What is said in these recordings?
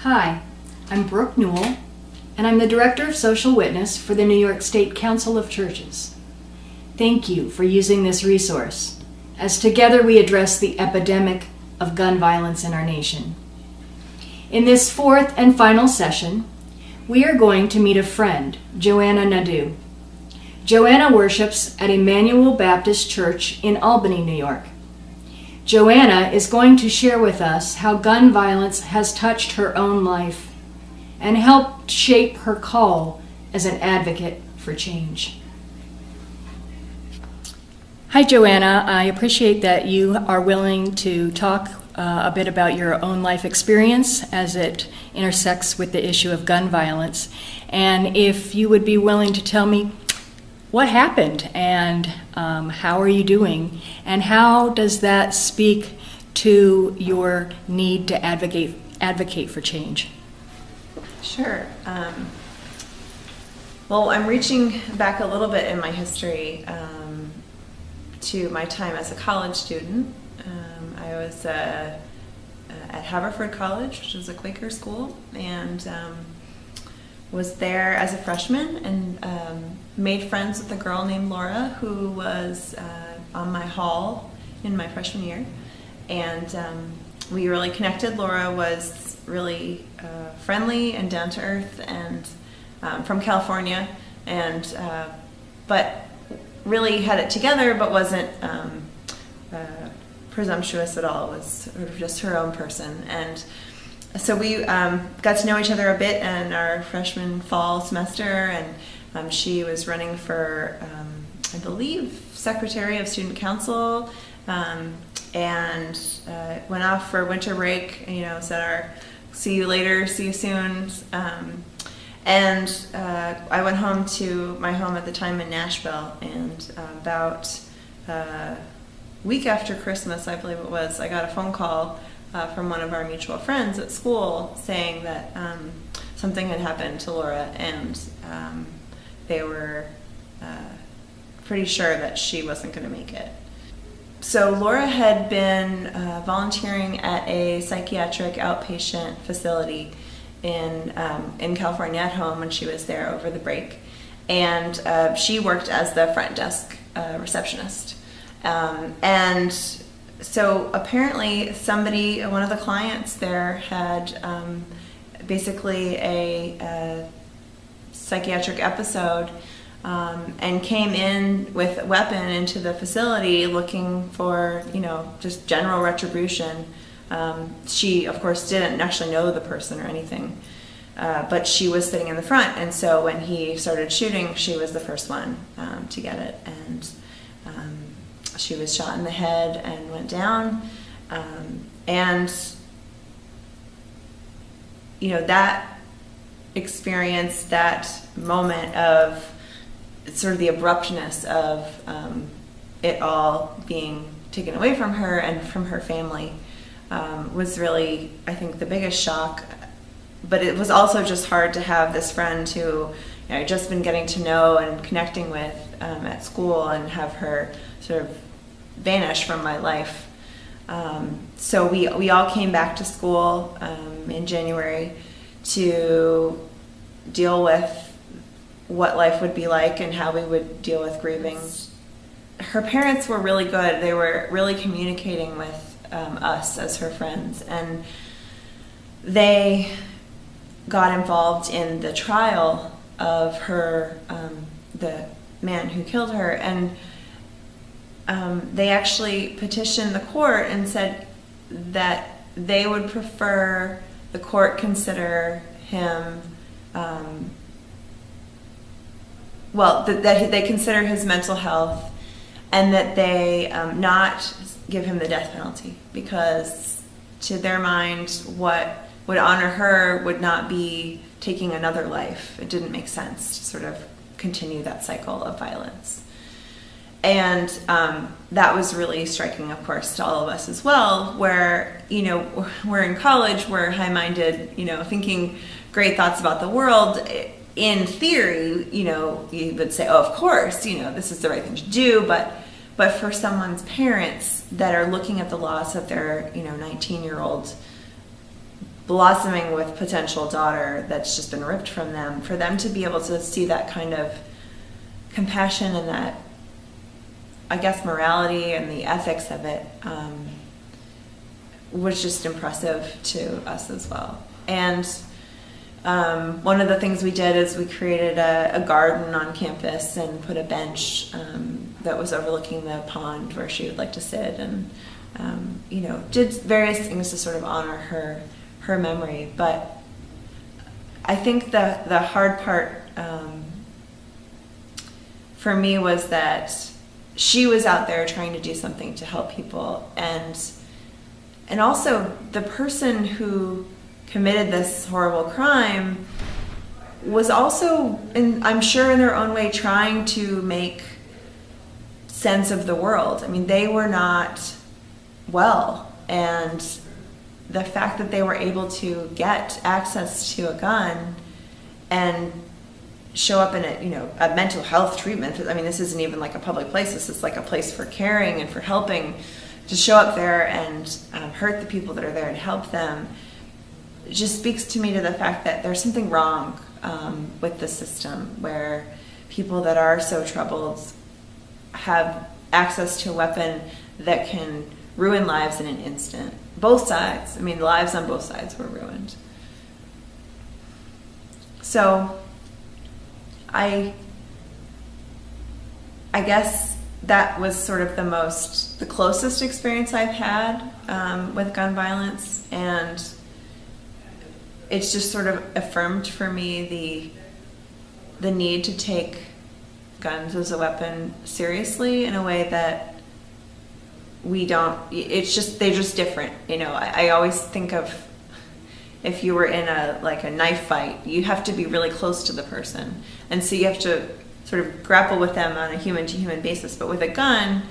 Hi, I'm Brooke Newell, and I'm the Director of Social Witness for the New York State Council of Churches. Thank you for using this resource, as together we address the epidemic of gun violence in our nation. In this fourth and final session, we are going to meet a friend, Joanna Nadeau. Joanna worships at Emmanuel Baptist Church in Albany, New York. Joanna is going to share with us how gun violence has touched her own life and helped shape her call as an advocate for change. Hi, Joanna. I appreciate that you are willing to talk a bit about your own life experience as it intersects with the issue of gun violence. And if you would be willing to tell me what happened and how are you doing, and how does that speak to your need to advocate for change? Sure. Well, I'm reaching back a little bit in my history to my time as a college student. I was at Haverford College, which is a Quaker school, and was there as a freshman and made friends with a girl named Laura who was on my hall in my freshman year. And we really connected. Laura was really friendly and down to earth and from California, and but really had it together, but wasn't presumptuous at all. Was sort of just her own person. And so we got to know each other a bit in our freshman fall semester, and she was running for, I believe, Secretary of Student Council, and went off for winter break, said our see you later, see you soon. And I went home to my home at the time in Nashville, and about a week after Christmas, I believe it was, I got a phone call from one of our mutual friends at school saying that something had happened to Laura, and they were pretty sure that she wasn't going to make it. So Laura had been volunteering at a psychiatric outpatient facility in California at home when she was there over the break, and she worked as the front desk receptionist. And so apparently one of the clients there had basically a psychiatric episode and came in with a weapon into the facility looking for, just general retribution. She, of course, didn't actually know the person or anything, but she was sitting in the front, and so when he started shooting, she was the first one to get it, and she was shot in the head and went down, and that experience, that moment of sort of the abruptness of it all being taken away from her and from her family was really, I think, the biggest shock. But it was also just hard to have this friend who I'd just been getting to know and connecting with at school, and have her sort of vanish from my life. So we all came back to school in January to deal with what life would be like and how we would deal with grieving. Her parents were really good. They were really communicating with us as her friends, and they got involved in the trial of her, the man who killed her, and they actually petitioned the court and said that they would prefer the court consider him, that they consider his mental health, and that they not give him the death penalty, because to their mind, what would honor her would not be taking another life. It didn't make sense to sort of continue that cycle of violence. And that was really striking, of course, to all of us as well, where, we're in college, we're high-minded, thinking great thoughts about the world. In theory, you would say, oh, of course, this is the right thing to do, but for someone's parents that are looking at the loss of their, 19-year-old blossoming with potential daughter that's just been ripped from them, for them to be able to see that kind of compassion and that, I guess, morality and the ethics of it was just impressive to us as well. And one of the things we did is we created a garden on campus and put a bench that was overlooking the pond where she would like to sit, and did various things to sort of honor her memory. But I think the hard part for me was that she was out there trying to do something to help people, and also the person who committed this horrible crime was also, I'm sure in their own way, trying to make sense of the world. I mean, they were not well, and the fact that they were able to get access to a gun and show up in a mental health treatment. I mean, this isn't even like a public place. This is like a place for caring and for helping. To show up there and hurt the people that are there and help them, it just speaks to me to the fact that there's something wrong with the system, where people that are so troubled have access to a weapon that can ruin lives in an instant. Both sides. I mean, lives on both sides were ruined. So I guess that was sort of the closest experience I've had with gun violence, and it's just sort of affirmed for me the need to take guns as a weapon seriously in a way that we don't. They're just different. I always think of, if you were in a knife fight, you have to be really close to the person, and so you have to sort of grapple with them on a human-to-human basis. But with a gun,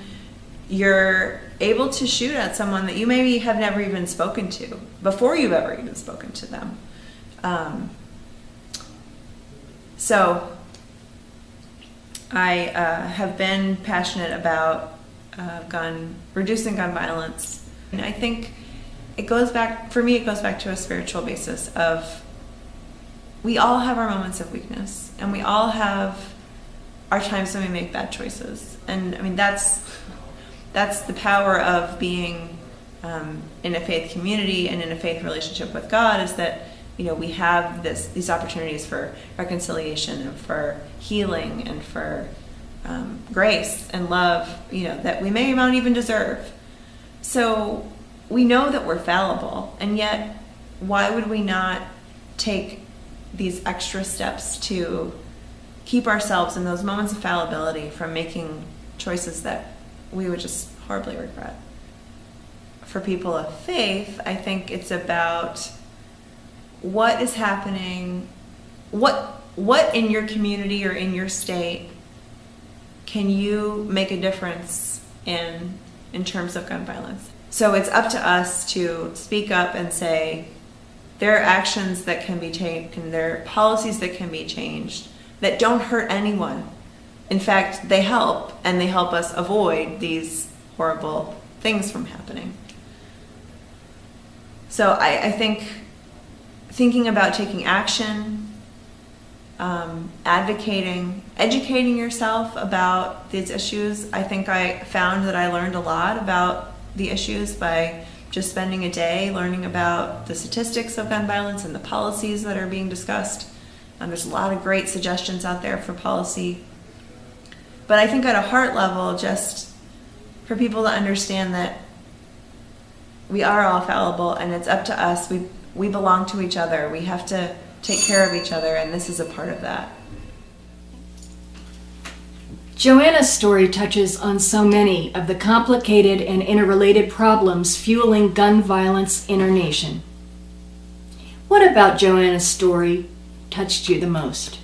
you're able to shoot at someone that you maybe have never even spoken to before you've ever even spoken to them. So I have been passionate about reducing gun violence. And I think it goes back to a spiritual basis of, we all have our moments of weakness, and we all have our times when we make bad choices. And I mean, that's the power of being in a faith community and in a faith relationship with God, is that we have these opportunities for reconciliation and for healing and for grace and love, that we may not even deserve. So we know that we're fallible, and yet why would we not take these extra steps to keep ourselves in those moments of fallibility from making choices that we would just horribly regret? For people of faith, I think it's about what is happening, what in your community or in your state can you make a difference in terms of gun violence. So it's up to us to speak up and say, there are actions that can be taken, there are policies that can be changed that don't hurt anyone. In fact, they help, and they help us avoid these horrible things from happening. So I think thinking about taking action, advocating, educating yourself about these issues. I think I found that I learned a lot about the issues by just spending a day learning about the statistics of gun violence and the policies that are being discussed. There's a lot of great suggestions out there for policy. But I think at a heart level, just for people to understand that we are all fallible, and it's up to us. We belong to each other. We have to take care of each other, and this is a part of that. Joanna's story touches on so many of the complicated and interrelated problems fueling gun violence in our nation. What about Joanna's story touched you the most?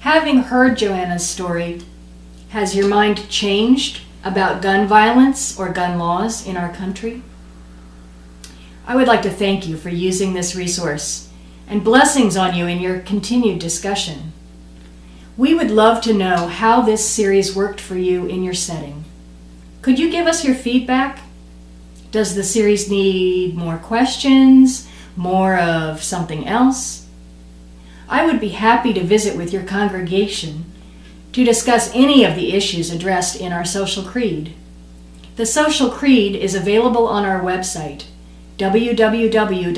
Having heard Joanna's story, has your mind changed about gun violence or gun laws in our country? I would like to thank you for using this resource, and blessings on you in your continued discussion. We would love to know how this series worked for you in your setting. Could you give us your feedback? Does the series need more questions, more of something else? I would be happy to visit with your congregation to discuss any of the issues addressed in our social creed. The social creed is available on our website, www.nyscc.org.